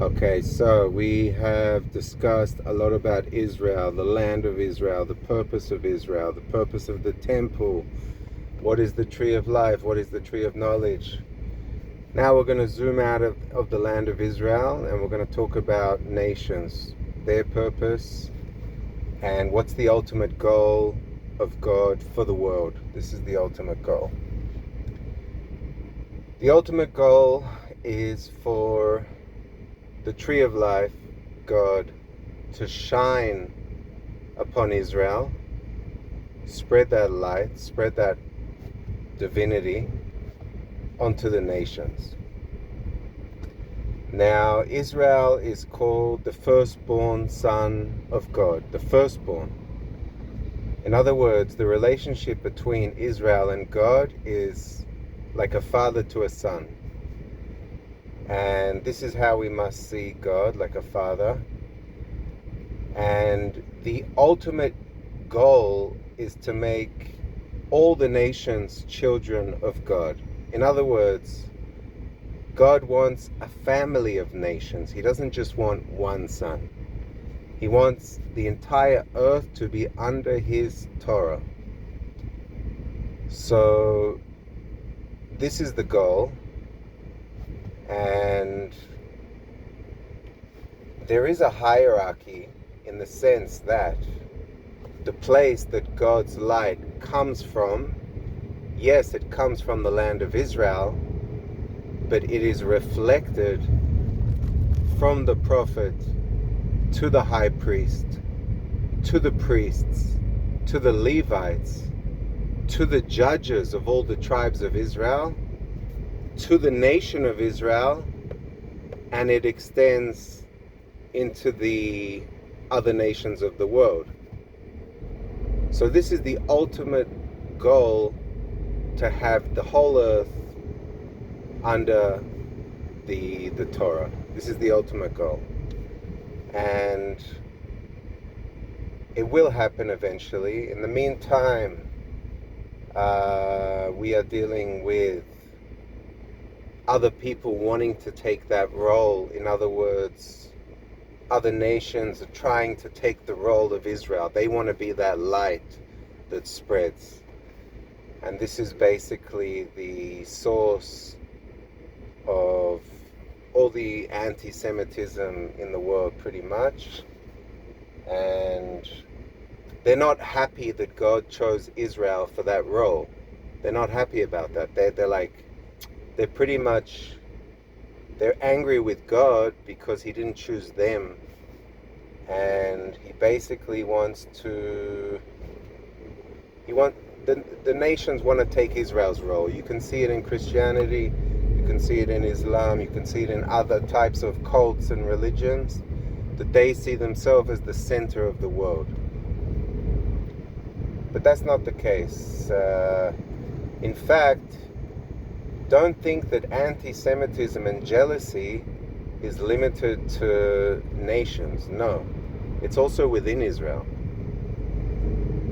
Okay, so we have discussed a lot about Israel, the land of Israel, the purpose of Israel, the purpose of the temple, what is the tree of life, what is the tree of knowledge. Now we're going to zoom out of the land of Israel and we're going to talk about nations, their purpose, and what's the ultimate goal of God for the world. This is the ultimate goal. The ultimate goal is for the tree of life, God, to shine upon Israel, spread that light, spread that divinity onto the nations. Now, Israel is called the firstborn son of God, the firstborn. In other words, the relationship between Israel and God is like a father to a son. And this is how we must see God, like a father. And the ultimate goal is to make all the nations children of God. In other words, God wants a family of nations. He doesn't just want one son. He wants the entire earth to be under his Torah. So this is the goal. And there is a hierarchy in the sense that the place that God's light comes from, yes, it comes from the land of Israel, but it is reflected from the prophet to the high priest, to the priests, to the Levites, to the judges of all the tribes of Israel, to the nation of Israel, and it extends into the other nations of the world. So this is the ultimate goal, to have the whole earth under the Torah. This is the ultimate goal. And it will happen eventually. In the meantime, we are dealing with other people wanting to take that role. In other words, other nations are trying to take the role of Israel. They want to be that light that spreads. And this is basically the source of all the anti-Semitism in the world, pretty much. And they're not happy that God chose Israel for that role. They're not happy about that. They're angry with God because he didn't choose them. And he basically wants to, the nations want to take Israel's role. You can see it in Christianity, you can see it in Islam, you can see it in other types of cults and religions, that they see themselves as the center of the world. But that's not the case. In fact, don't think that anti-Semitism and jealousy is limited to nations. No, it's also within Israel.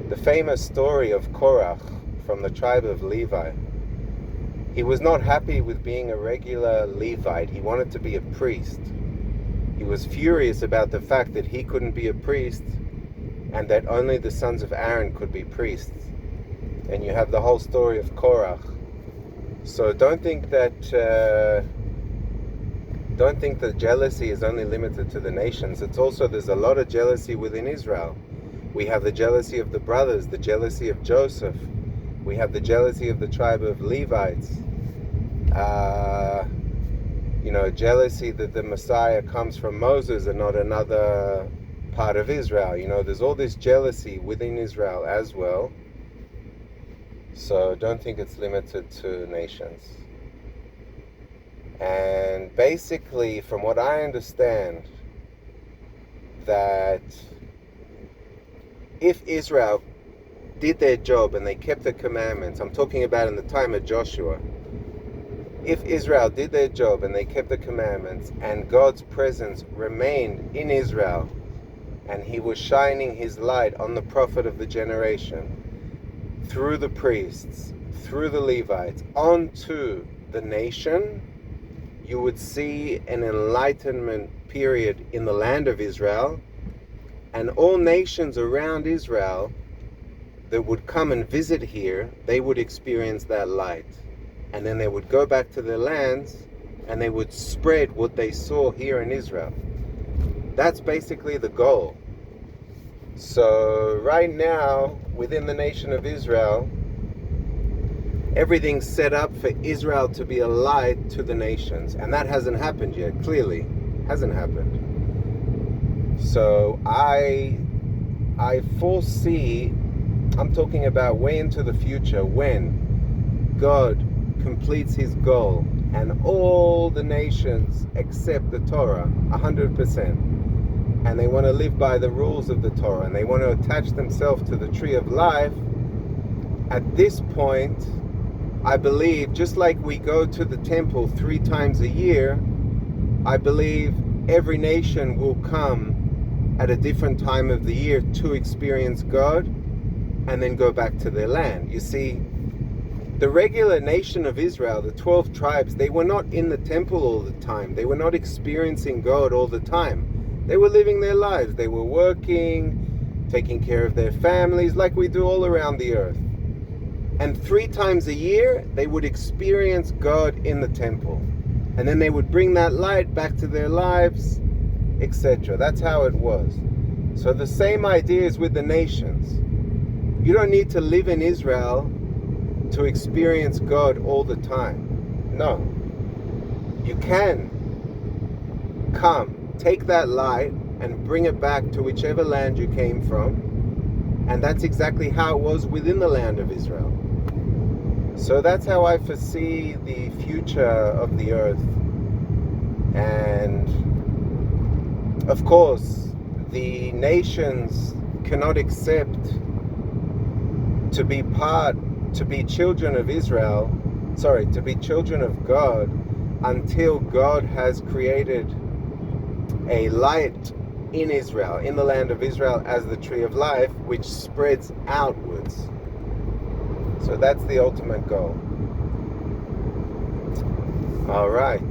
The famous story of Korach from the tribe of Levi. He was not happy with being a regular Levite. He wanted to be a priest. He was furious about the fact that he couldn't be a priest and that only the sons of Aaron could be priests. And you have the whole story of Korach. So don't think that jealousy is only limited to the nations. There's a lot of jealousy within Israel. We have the jealousy of the brothers, the jealousy of Joseph. We have the jealousy of the tribe of Levites. Jealousy that the Messiah comes from Moses and not another part of Israel. There's all this jealousy within Israel as well. So don't think it's limited to nations. And basically, from what I understand, that if Israel did their job and they kept the commandments, I'm talking about in the time of Joshua, if Israel did their job and they kept the commandments and God's presence remained in Israel and he was shining his light on the prophet of the generation, through the priests, through the Levites, onto the nation, you would see an enlightenment period in the land of Israel, and all nations around Israel that would come and visit here, they would experience that light. And then they would go back to their lands and they would spread what they saw here in Israel. That's basically the goal. So right now, within the nation of Israel, everything's set up for Israel to be a light to the nations. And that hasn't happened yet, clearly. Hasn't happened. So I foresee, I'm talking about way into the future, when God completes his goal and all the nations accept the Torah 100%, and they want to live by the rules of the Torah, and they want to attach themselves to the tree of life. At this point, I believe, just like we go to the temple 3 times a year, I believe every nation will come at a different time of the year to experience God and then go back to their land. You see, the regular nation of Israel, the 12 tribes, they were not in the temple all the time. They were not experiencing God all the time. They were living their lives. They were working, taking care of their families like we do all around the earth. And 3 times a year, they would experience God in the temple. And then they would bring that light back to their lives, etc. That's how it was. So the same idea is with the nations. You don't need to live in Israel to experience God all the time. No. You can come, take that light and bring it back to whichever land you came from. And that's exactly how it was within the land of Israel. So that's how I foresee the future of the earth. And of course, the nations cannot accept to be children of Israel, to be children of God, until God has created a light in Israel, in the land of Israel, as the tree of life, which spreads outwards. So that's the ultimate goal. All right.